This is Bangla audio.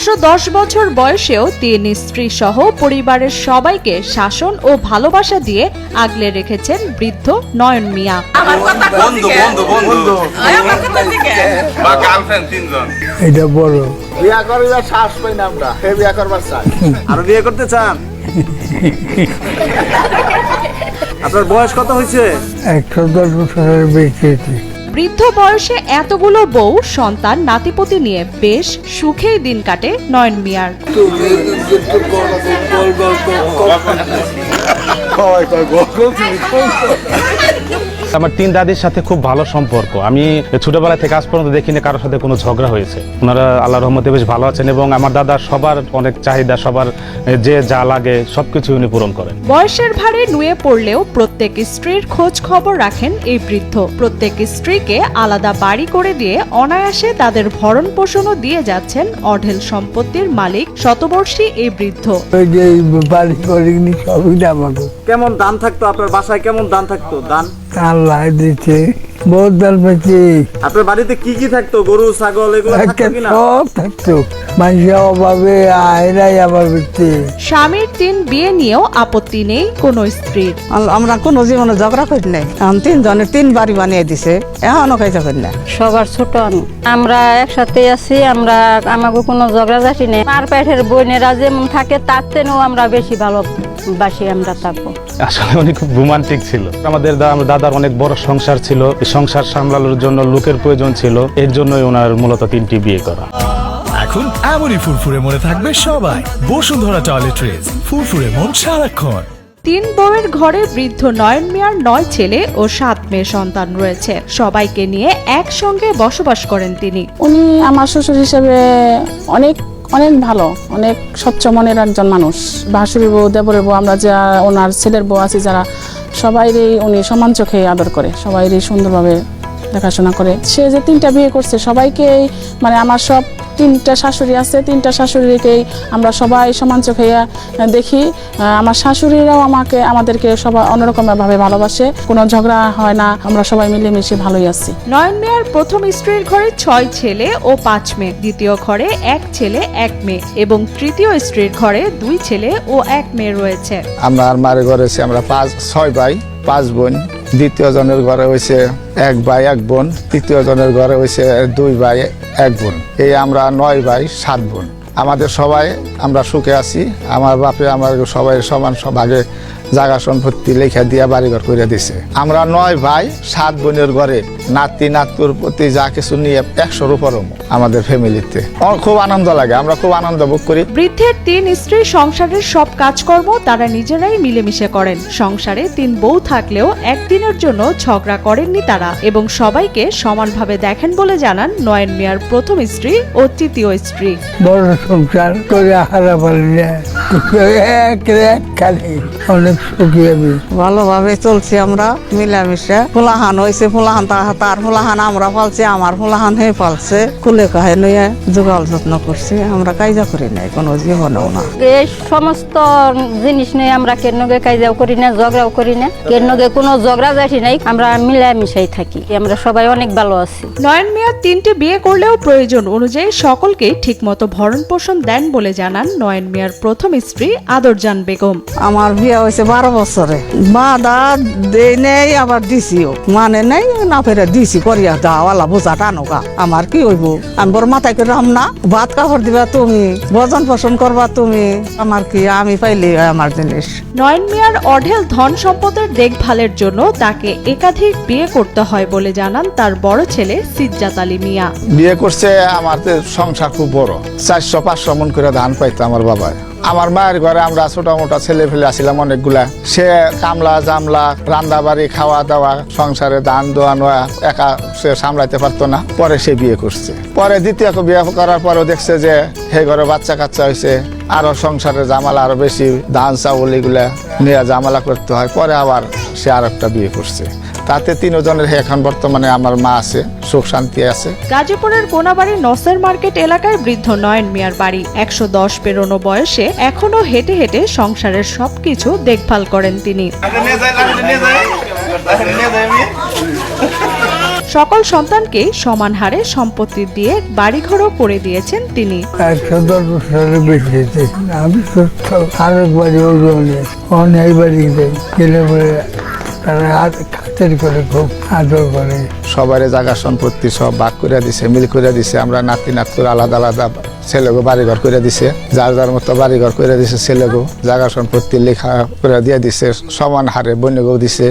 110 বছর বয়সেও তিন স্ত্রী সহ পরিবারের সবাইকে শাসন ও ভালোবাসা দিয়ে আগলে রেখেছেন বৃদ্ধ নয়ন মিয়া। এটা বড় বিয়া করার শ্বাস পাই না আমরা, বিয়া করবার চাই। আরো বিয়ে করতে চান? আপনার বয়স কত হয়েছে? 110 বছরের বেশি। বৃদ্ধ বয়সে এতগুলো বউ সন্তান নাতিপতি নিয়ে বেশ সুখেই দিন কাটে নয়ন মিয়ার। আমার তিন দাদির সাথে খুব ভালো সম্পর্ক। আমি ছোটবেলা থেকে আজ পর্যন্ত দেখিনি কারোর সাথে কোনো ঝগড়া হয়েছে। ওনারা আল্লাহর রহমতে বেশ ভালো আছেন এবং আমার দাদা সবার অনেক চাহিদা, সবার যে যা লাগে সবকিছু উনি পূরণ করেন। বয়সের ভারে নুয়ে পড়লেও প্রত্যেক স্ত্রীর খোঁজ খবর রাখেন এই বৃদ্ধ। প্রত্যেক স্ত্রীকে আলাদা বাড়ি করে দিয়ে অনায়াসে তাদের ভরণ পোষণও দিয়ে যাচ্ছেন অঢেল সম্পত্তির মালিক শতবর্ষী এই বৃদ্ধ। বাড়ি করিনি সবই আমাকে। কেমন দান থাকতো আপনার বাসায়? কেমন দান থাকতো? দান আল্লাহ দিচ্ছে, বহুত দাল পেয়েছি। আপনার বাড়িতে কি কি থাকতো? গরু, ছাগল এগুলো থাকতো কিনা? সব থাকতো। মানুষের অভাবে আয়রাই আবার বেঁচে। স্বামীর তিন বিয়ে নিয়েও আপত্তি নেই কোনো স্ত্রীর। আমরা কোনো জীবনে ঝগড়া করি নাই। এখন তিনজনের তিন বাড়ি বানিয়ে দিছে, এখনো খাইতে করি না। সবার ছোট আমি, আমরা একসাথে আছি। আমরা আমাকে কোনো ঝগড়াঝাটি নেই। মার পেটের বোনেরা যেমন থাকে তার থেকেও আমরা বেশি ভালোবাসি। আমরা থাকবো। আসলে উনি খুব রোমান্টিক ছিল। আমাদের দাদার অনেক বড় সংসার ছিল। এই সংসার সামলানোর জন্য লোকের প্রয়োজন ছিল, এর জন্যই ওনার মূলত 3টি বিয়ে করা। এখন এমনই ফুরফুরে মনে থাকবে সবাই। বসুন্ধরা টয়লেট্রিজ, ফুরফুরে মন সারাক্ষণ। তিন বউয়ের ঘরে বৃদ্ধ নয়ন মিয়ার 9 ছেলে ও 7 মেয়ে সন্তান রয়েছে। সবাইকে নিয়ে একসঙ্গে বসবাস করেন তিনি। উনি আমার শ্বশুর হিসেবে অনেক অনেক ভালো, অনেক স্বচ্ছ মনের একজন মানুষ। ভাসুরের বউ, দেবরের বউ, আমরা যা ওনার ছেলের বউ আছি যারা, সবাইরই উনি সমান চোখে আদর করে, সবাইরই সুন্দরভাবে দেখাশোনা করে। সে যে 3টা বিয়ে করছে সবাইকেই, মানে আমার সব 3টা শাশুড়ি আছে, 3টা শাশুড়িকেই আমরা সবাই সমান চোখে দেখি। আমার শাশুড়িরাও আমাদেরকে সবাই অন্যরকমভাবে ভালোবাসে, কোনো ঝগড়া হয় না, আমরা সবাই মিলেমিশে ভালোই আছি। নয়ন মিয়ার প্রথম স্ত্রীর ঘরে 6 ছেলে ও 5 মেয়ে, দ্বিতীয় ঘরে 1 ছেলে 1 মেয়ে এবং তৃতীয় স্ত্রীর ঘরে 2 ছেলে ও 1 মেয়ে রয়েছে। আমার মায়ের ঘরে আমরা 6 ভাই 5 বোন। দ্বিতীয় জনের ঘরে হয়েছে 1 ভাই 1 বোন। তৃতীয় জনের ঘরে হয়েছে 2 ভাই 1 বোন। এই আমরা 9 ভাই 7 বোন। আমাদের সবাই আমরা সুখে আছি। আমার বাপে আমার সবাই সমান ভাগে জায়গা সম্পত্তি লেখা দিয়া বাড়িঘর করে দিছে। আমরা 9 ভাই 7 বোনের ঘরে নাতি নাতুর প্রতি যা কিছু নিয়ে 100-র উপর আমাদের ফ্যামিলিতে। আমার খুব আনন্দ লাগে, আমরা খুব আনন্দ ভোগ করি। বৃদ্ধের 3 স্ত্রী সংসারের সব কাজকর্ম তারা নিজেরাই মিলেমিশে করেন। সংসারে 3 বউ থাকলেও একদিনের জন্য ঝগড়া করেননি তারা এবং সবাইকে সমানভাবে দেখেন বলে জানান নয়ন মিয়ার প্রথম স্ত্রী ও তৃতীয় স্ত্রী। বড় সংসার করে হারা পারি না, অনেক সুখী আমি। ভালোভাবে চলছি আমরা মিলামিশে। ফুলাহান হয়েছে, ফুলাহান তার ফুলাহান আমরা পালছি, আমার ফুলাহান হয়ে পালছে। কুলে কাহে নিয়ে যোগাল যত্ন করছি। আমরা কায়দা করি নাই কোনো জীবনেও না। এই সমস্ত জিনিস নিয়ে আমরা কেনগে কায়দাও করি না, ঝগড়াও করি না। কেনগে কোনো ঝগড়াঝাটি নাই, আমরা মিলামিশাই থাকি। আমরা সবাই অনেক ভালো আছি। নয়ন মিয়া 3টি বিয়ে করলেও প্রয়োজন অনুযায়ী সকলকে ঠিকমতো ভরণ পোষণ দেন বলে জানান নয়ন মিয়ার প্রথম স্ত্রী আদরজান বেগম। আমার বিয়ে হয়েছে 12 বছরে। বাধা দেই নেই, আবার দিছিও, মানে নেই না ফেরে দিছি করিয়া দাওয়ালা বোঝা টানোগা। আমার কি হইব? আমি বড় মাথায় করে রাম না, ভাত কাপড় দিবা তুমি, ভজন পোষণ করবা তুমি, আমার কি? আমি পাইলে আমার জিনিস। নয়ন মিয়ার অঢেল ধন সম্পদের দেখভালের জন্য তাকে একাধিক বিয়ে করতে হয় বলে জানান তার বড় ছেলে সিজ্জাত আলী মিয়া। বিয়ে করছে, আমাদের সংসার খুব বড়। 400-500 মন করে ধান পাইতো আমার বাবা। আমার মায়ের ঘরে আমরা ছোট মোটা ছেলে ফেলে আসছিলাম অনেকগুলা। সে কামলা জামলা, রান্না বাড়ি, খাওয়া দাওয়া, সংসারে দান দোয়ানো একা সে সামলাইতে পারতো না। পরে সে বিয়ে করছে। পরে দ্বিতীয় বিয়ে করার পরেও দেখছে যে হে ঘরে বাচ্চা কাচ্চা হয়েছে, আরো সংসারের জামালা আরো বেশি, ধান চাউল এগুলা নিয়ে জামালা করতে হয়। পরে আবার সে আর একটা বিয়ে করছে। তাতে 3 জনের এখন বর্তমানে আমার মা আছে, সুখ শান্তি আছে। গাজীপুরের কোনাবাড়ি নসের মার্কেট এলাকায় বৃদ্ধ নয়ন মিয়ার বাড়ি। 110 পেরোনো বয়সে এখনো হেঁটে হেঁটে সংসারের সবকিছু দেখভাল করেন তিনি। সকল সন্তানকে সমান হারে সম্পত্তি দিয়ে বাড়িঘরও করে দিয়েছেন তিনি। 110 বছরের বেশি আমি সুস্থ আরেক বাড়ি ওজনে অনেক বাড়ি গেলে বলে তারা খাতের করে খুব আদর করে। সবাই জায়গা সম্পত্তি সব ভাগ করে দিছে, মিল করে দিছে। আমরা নাতি নাতকুর আলাদা আলাদা ছেলেগো বাড়িঘর করে দিছে, যার যার মতো বাড়িঘর করে দিছে। ছেলেগো জায়গা সম্পত্তি লেখা করে দিয়ে দিছে, সমান হারে বন্যগো দিছে।